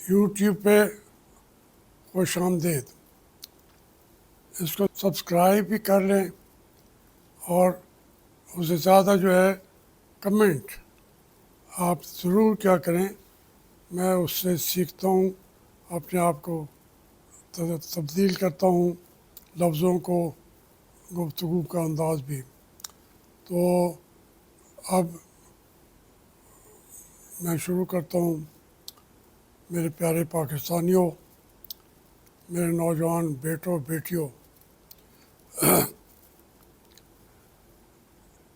YouTube پہ خوش آمدید. اس کو سبسکرائب بھی کر لیں اور اس سے زیادہ جو ہے کمنٹ آپ ضرور کیا کریں. میں اس سے سیکھتا ہوں، اپنے آپ کو تبدیل کرتا ہوں، لفظوں کو، گفتگو کا انداز بھی. تو اب میں شروع کرتا ہوں. میرے پیارے پاکستانیوں، میرے نوجوان بیٹوں بیٹیوں،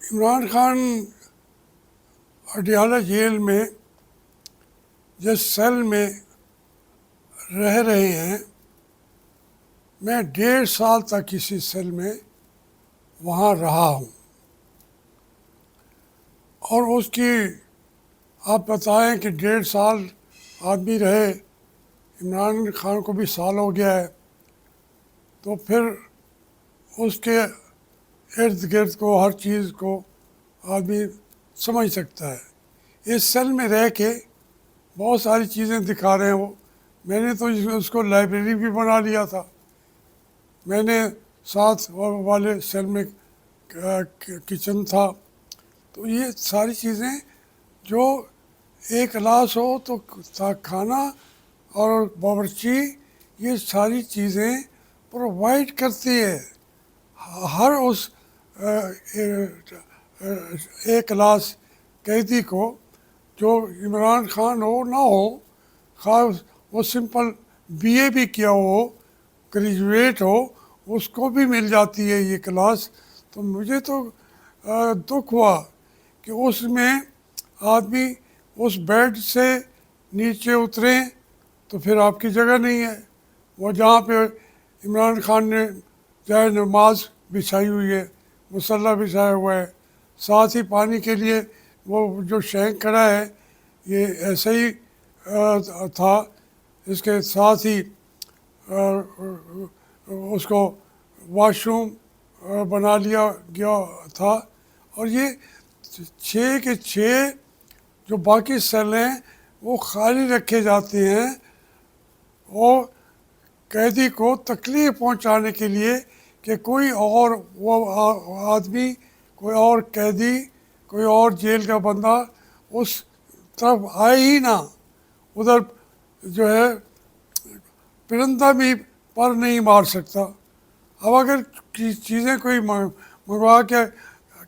عمران خان اڈیالہ جیل میں جس سیل میں رہ رہے ہیں، میں 1.5 سال تک اسی سیل میں وہاں رہا ہوں. اور اس کی آپ بتائیں کہ 1.5 سال آدمی رہے، عمران خان کو بھی سال ہو گیا ہے، تو پھر اس کے ارد گرد کو ہر چیز کو آدمی سمجھ سکتا ہے. اس سیل میں رہ کے بہت ساری چیزیں دکھا رہے ہیں وہ. میں نے تو اس کو لائبریری بھی بنا لیا تھا. میں نے ساتھ والے سیل میں کچن تھا. تو یہ ساری چیزیں جو ایک کلاس ہو تو کھانا اور باورچی، یہ ساری چیزیں پرووائڈ کرتی ہے ہر اس ایک کلاس قیدی کو، جو عمران خان ہو نہ ہو، خاص وہ سمپل BA بھی کیا ہو، گریجویٹ ہو، اس کو بھی مل جاتی ہے یہ کلاس. تو مجھے تو دکھ ہوا کہ اس میں آدمی اس بیڈ سے نیچے اتریں تو پھر آپ کی جگہ نہیں ہے. وہ جہاں پہ عمران خان نے جائے نماز بچھائی ہوئی ہے، مصلی بچھایا ہوا ہے، ساتھ ہی پانی کے لیے وہ جو شینک کھڑا ہے یہ ایسے ہی تھا. اس کے ساتھ ہی اس کو واش روم بنا لیا گیا تھا. اور یہ 6 کے 6 جو باقی سیل ہیں وہ خالی رکھے جاتے ہیں، وہ قیدی کو تکلیف پہنچانے کے لیے کہ کوئی اور وہ آدمی، کوئی اور قیدی، کوئی اور جیل کا بندہ اس طرف آئے ہی نہ. ادھر جو ہے پرندہ بھی پر نہیں مار سکتا. اب اگر چیزیں کوئی منگوا کے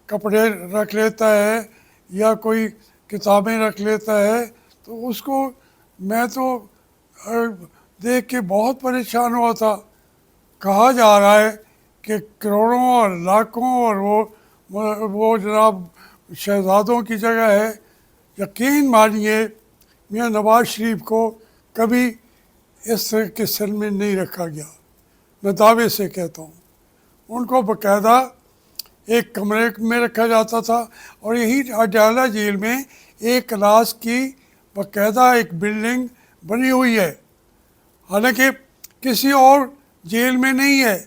کپڑے رکھ لیتا ہے یا کوئی کتابیں رکھ لیتا ہے تو اس کو میں تو دیکھ کے بہت پریشان ہوا تھا. کہا جا رہا ہے کہ کروڑوں اور لاکھوں اور وہ جناب شہزادوں کی جگہ ہے. یقین مانیے میاں نواز شریف کو کبھی اس طرح کے سیل میں نہیں رکھا گیا. میں دعوے سے کہتا ہوں ان کو باقاعدہ ایک کمرے میں رکھا جاتا تھا. اور یہی اڈیالہ جیل میں ایک کلاس کی باقاعدہ ایک بلڈنگ بنی ہوئی ہے، حالانکہ کسی اور جیل میں نہیں ہے،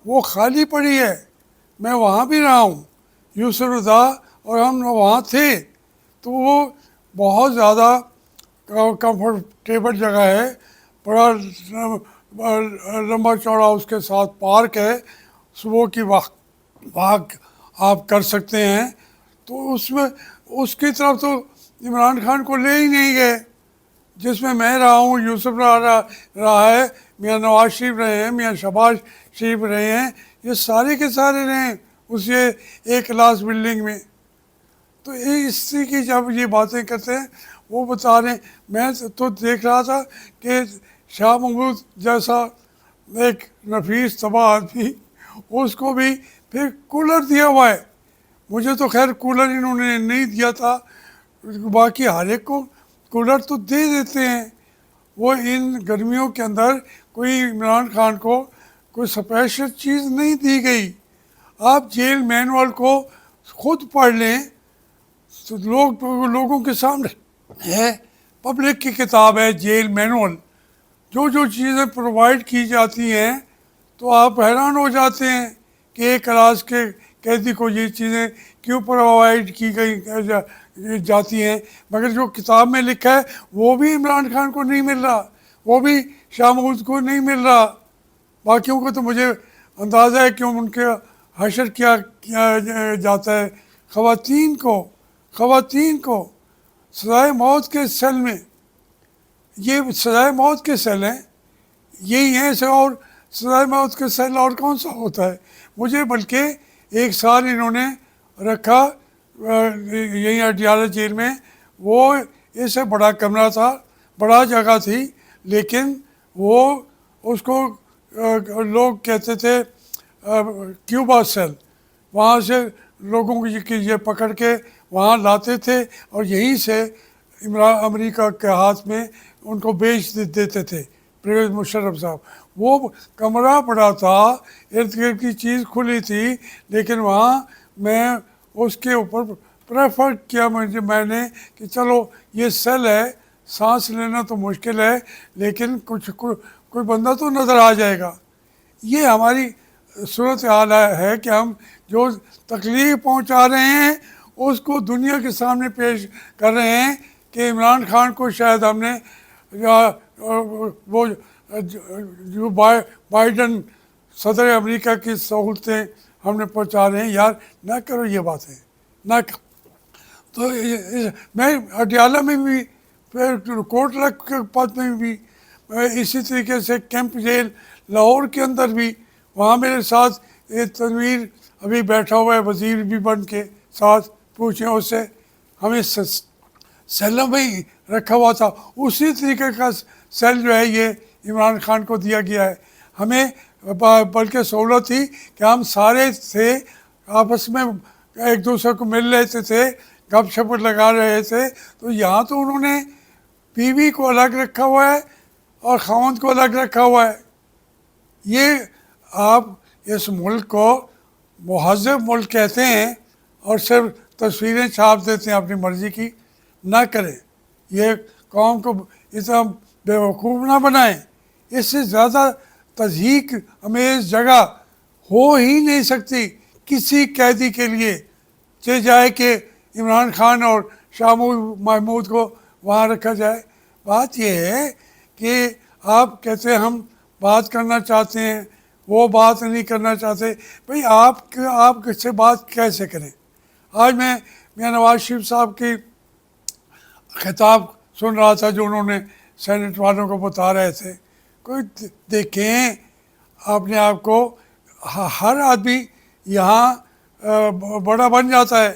وہ خالی پڑی ہے. میں وہاں بھی رہا ہوں، یوسف رضا اور ہم وہاں تھے. تو وہ بہت زیادہ کمفرٹیبل جگہ ہے، بڑا لمبا چوڑا اس کے ساتھ پارک ہے، صبح کی واک آپ کر سکتے ہیں. تو اس میں اس کی طرف تو عمران خان کو لے ہی نہیں گئے. جس میں رہا ہوں، یوسف رہا ہے، میاں نواز شریف رہے ہیں، میاں شہباز شریف رہے ہیں، یہ سارے کے سارے رہے ہیں اس ایک کلاس بلڈنگ میں. تو اسی کی جب یہ باتیں کرتے ہیں وہ بتا رہے ہیں. میں تو دیکھ رہا تھا کہ شاہ محمود جیسا ایک نفیس طبع آدمی، اس کو بھی پھر کولر دیا ہوا ہے. مجھے تو خیر کولر انہوں نے نہیں دیا تھا، باقی ہر ایک کو کولر تو دے دیتے ہیں. وہ ان گرمیوں کے اندر کوئی عمران خان کو کوئی اسپیشل چیز نہیں دی گئی. آپ جیل مینول کو خود پڑھ لیں تو لوگوں کے سامنے ہے، پبلک کی کتاب ہے جیل مینول. جو چیزیں پرووائڈ کی جاتی ہیں تو آپ حیران ہو جاتے ہیں کہ ایک کلاس کے قیدی کو یہ چیزیں کیوں پرووائڈ کی جاتی ہیں، مگر جو کتاب میں لکھا ہے وہ بھی عمران خان کو نہیں مل رہا. وہ بھی شاہ محمود کو نہیں مل رہا. باقیوں کو تو مجھے اندازہ ہے کیوں ان کے حشر کیا جاتا ہے. خواتین کو سزائے موت کے سیل میں، یہ سزائے موت کے سیل ہیں، یہی ہیں سے اور سزائے موت کے سیل اور کون سا ہوتا ہے. مجھے بلکہ 1 سال انہوں نے رکھا یہیں اڈیالہ جیل میں. وہ اس سے بڑا کمرہ تھا، بڑا جگہ تھی، لیکن وہ اس کو لوگ کہتے تھے کیوبا سیل. وہاں سے لوگوں کی یہ پکڑ کے وہاں لاتے تھے اور یہیں سے امریکہ کے ہاتھ میں ان کو بیچ دیتے تھے. پرویز مشرف صاحب، وہ کمرہ بڑا تھا، ارد گرد کی چیز کھلی تھی، لیکن وہاں میں اس کے اوپر پریفر کیا میں نے کہ چلو یہ سیل ہے، سانس لینا تو مشکل ہے لیکن کوئی بندہ تو نظر آ جائے گا. یہ ہماری صورت حال ہے کہ ہم جو تکلیف پہنچا رہے ہیں اس کو دنیا کے سامنے پیش کر رہے ہیں کہ عمران خان کو شاید ہم نے وہ جو بائیڈن صدر امریکہ کی سہولتیں ہم نے پہنچا رہے ہیں. یار نہ کرو یہ باتیں، نہ کرو. تو میں اڈیالہ میں بھی، پھر کوٹ لک کے پد میں بھی، اسی طریقے سے کیمپ جیل لاہور کے اندر بھی، وہاں میرے ساتھ تنویر ابھی بیٹھا ہوا ہے وزیر بھی بن کے، ساتھ پوچھیں اس سے، ہمیں سیلوں میں ہی رکھا ہوا تھا. اسی طریقے کا سیل جو ہے یہ عمران خان کو دیا گیا ہے. ہمیں بلکہ سہولت تھی کہ ہم سارے تھے آپس میں ایک دوسرے کو مل لیتے تھے، گپ شپ لگا رہے تھے. تو یہاں تو انہوں نے بیوی کو الگ رکھا ہوا ہے اور خاوند کو الگ رکھا ہوا ہے. یہ آپ اس ملک کو مہذب ملک کہتے ہیں اور صرف تصویریں چھاپ دیتے ہیں اپنی مرضی کی. نہ کریں، یہ قوم کو اتنا بیوقوف نہ بنائیں. اس سے زیادہ تضحیک امیز جگہ ہو ہی نہیں سکتی کسی قیدی کے لیے، چاہے جائے کہ عمران خان اور شاہ محمود کو وہاں رکھا جائے. بات یہ ہے کہ آپ کہتے ہیں ہم بات کرنا چاہتے ہیں، وہ بات نہیں کرنا چاہتے. بھئی آپ سے بات کیسے کریں؟ آج میں میاں نواز شریف صاحب کی خطاب سن رہا تھا جو انہوں نے سینٹ والوں کو بتا رہے تھے. کوئی دیکھیں اپنے آپ کو، ہر آدمی یہاں بڑا بن جاتا ہے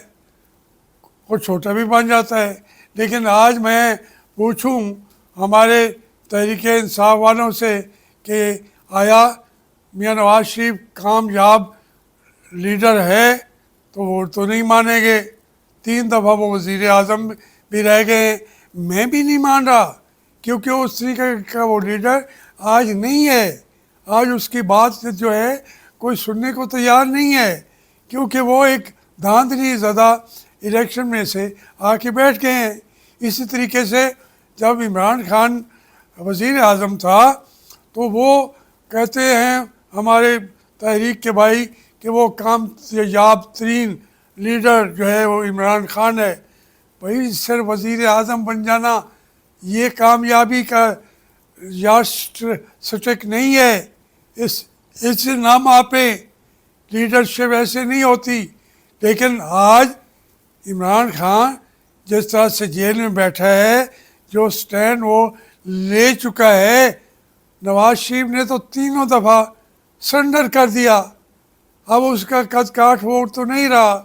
اور چھوٹا بھی بن جاتا ہے. لیکن آج میں پوچھوں ہمارے تحریک انصاف والوں سے کہ آیا میاں نواز شریف کامیاب لیڈر ہے؟ تو وہ تو نہیں مانیں گے. 3 دفعہ وہ وزیر اعظم بھی رہ گئے ہیں. میں بھی نہیں مان رہا کیونکہ اس طریقے کا وہ لیڈر آج نہیں ہے. آج اس کی بات جو ہے کوئی سننے کو تیار نہیں ہے کیونکہ وہ ایک دھاندلی زدہ الیکشن میں سے آ کے بیٹھ گئے ہیں. اسی طریقے سے جب عمران خان وزیر اعظم تھا تو وہ کہتے ہیں ہمارے تحریک کے بھائی کہ وہ کامیاب ترین لیڈر جو ہے وہ عمران خان ہے. بھائی صرف وزیر اعظم بن جانا یہ کامیابی کا سٹک نہیں ہے. اس نام آپے لیڈرشپ ایسے نہیں ہوتی. لیکن آج عمران خان جس طرح سے جیل میں بیٹھا ہے، جو سٹینڈ وہ لے چکا ہے، نواز شریف نے تو 3 دفعہ سرنڈر کر دیا. اب اس کا قد کاٹ ووٹ تو نہیں رہا.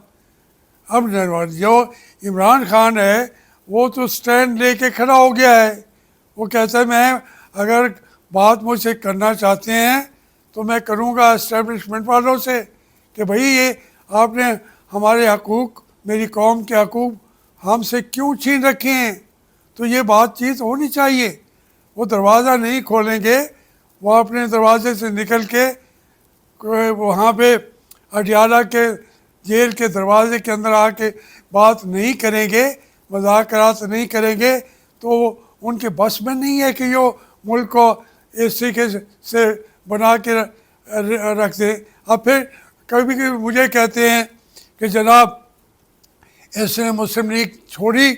اب جو عمران خان ہے وہ تو سٹینڈ لے کے کھڑا ہو گیا ہے. وہ کہتا ہے میں اگر بات مجھ سے کرنا چاہتے ہیں تو میں کروں گا اسٹیبلشمنٹ والوں سے کہ بھئی یہ آپ نے ہمارے حقوق، میری قوم کے حقوق ہم سے کیوں چھین رکھے ہیں. تو یہ بات چیت ہونی چاہیے. وہ دروازہ نہیں کھولیں گے، وہ اپنے دروازے سے نکل کے وہاں پہ اڈیالہ کے جیل کے دروازے کے اندر آ کے بات نہیں کریں گے، مذاکرات نہیں کریں گے تو ان کے بس میں نہیں ہے کہ یہ ملک کو اس طریقے سے بنا کے رکھ دیں. اب پھر کبھی کبھی مجھے کہتے ہیں کہ جناب اس نے مسلم لیگ چھوڑی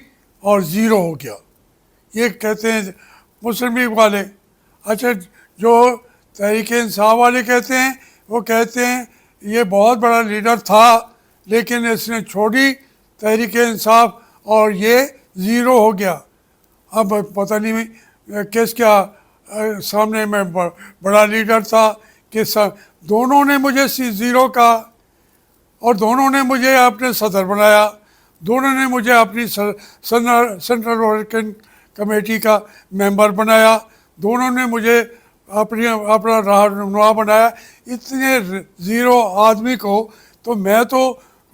اور 0 ہو گیا. یہ کہتے ہیں مسلم لیگ والے. اچھا، جو تحریک انصاف والے کہتے ہیں، وہ کہتے ہیں یہ بہت بڑا لیڈر تھا لیکن اس نے چھوڑی تحریک انصاف اور یہ زیرو ہو گیا. اب پتہ نہیں کس کیا سامنے میں بڑا لیڈر تھا کہ دونوں نے مجھے زیرو کہا اور دونوں نے مجھے اپنے صدر بنایا، دونوں نے مجھے اپنی سینٹرل ورکنگ کمیٹی کا ممبر بنایا، دونوں نے مجھے اپنا رہنما بنایا. اتنے زیرو آدمی کو تو میں تو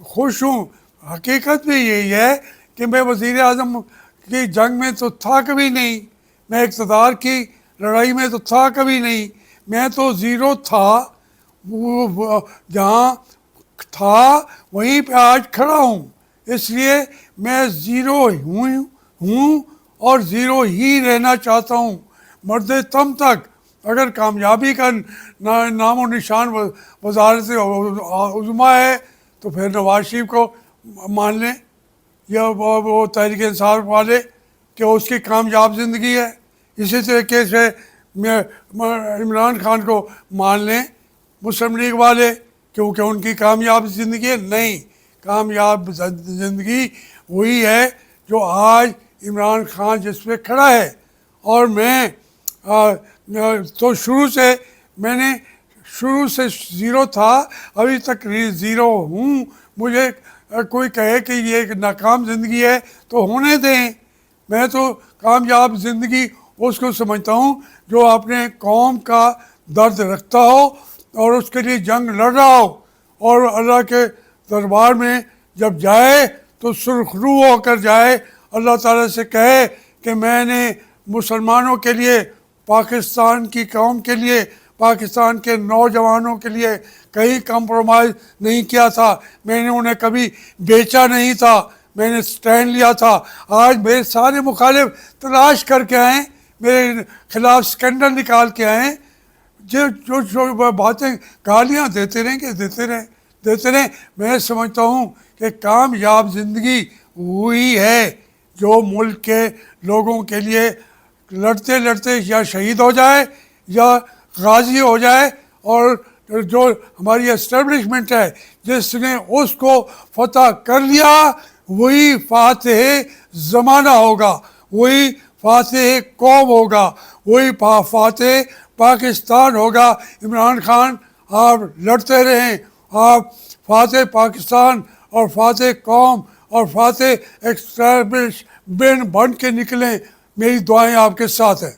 خوش ہوں. حقیقت بھی یہی ہے کہ میں وزیر اعظم کی جنگ میں تو تھا کبھی نہیں، میں اقتدار کی لڑائی میں تو تھا کبھی نہیں، میں تو زیرو تھا. جہاں تھا وہیں پہ آج کھڑا ہوں. اس لیے میں زیرو ہوں اور زیرو ہی رہنا چاہتا ہوں مرد تم تک. اگر کامیابی کا نام و نشان وزارت عظمیٰ ہے تو پھر نواز شریف کو مان لیں یا وہ تحریک انصاف والے کہ اس کی کامیاب زندگی ہے. اسی طریقے سے عمران خان کو مان لیں مسلم لیگ والے کیونکہ ان کی کامیاب زندگی ہے. نہیں، کامیاب زندگی وہی ہے جو آج عمران خان جس پہ کھڑا ہے. اور میں تو شروع سے زیرو تھا، ابھی تک زیرو ہوں. مجھے کوئی کہے کہ یہ ایک ناکام زندگی ہے تو ہونے دیں. میں تو کامیاب زندگی اس کو سمجھتا ہوں جو اپنے قوم کا درد رکھتا ہو اور اس کے لیے جنگ لڑ رہا ہو اور اللہ کے دربار میں جب جائے تو سرخ رو ہو کر جائے، اللہ تعالیٰ سے کہے کہ میں نے مسلمانوں کے لیے، پاکستان کی قوم کے لیے، پاکستان کے نوجوانوں کے لیے کہیں کمپرومائز نہیں کیا تھا، میں نے انہیں کبھی بیچا نہیں تھا، میں نے سٹینڈ لیا تھا. آج میرے سارے مخالف تلاش کر کے آئیں، میرے خلاف سکینڈل نکال کے آئیں، جو باتیں گالیاں دیتے رہیں. میں سمجھتا ہوں کہ کامیاب زندگی وہی ہے جو ملک کے لوگوں کے لیے لڑتے لڑتے یا شہید ہو جائے یا غازی ہو جائے. اور جو ہماری اسٹیبلشمنٹ ہے جس نے اس کو فتح کر لیا وہی فاتح زمانہ ہوگا، وہی فاتح قوم ہوگا، وہی فاتح پاکستان ہوگا. عمران خان آپ لڑتے رہیں، آپ فاتح پاکستان اور فاتح قوم اور فاتح ایکسٹیبلش بن کے نکلیں. میری دعائیں آپ کے ساتھ ہیں.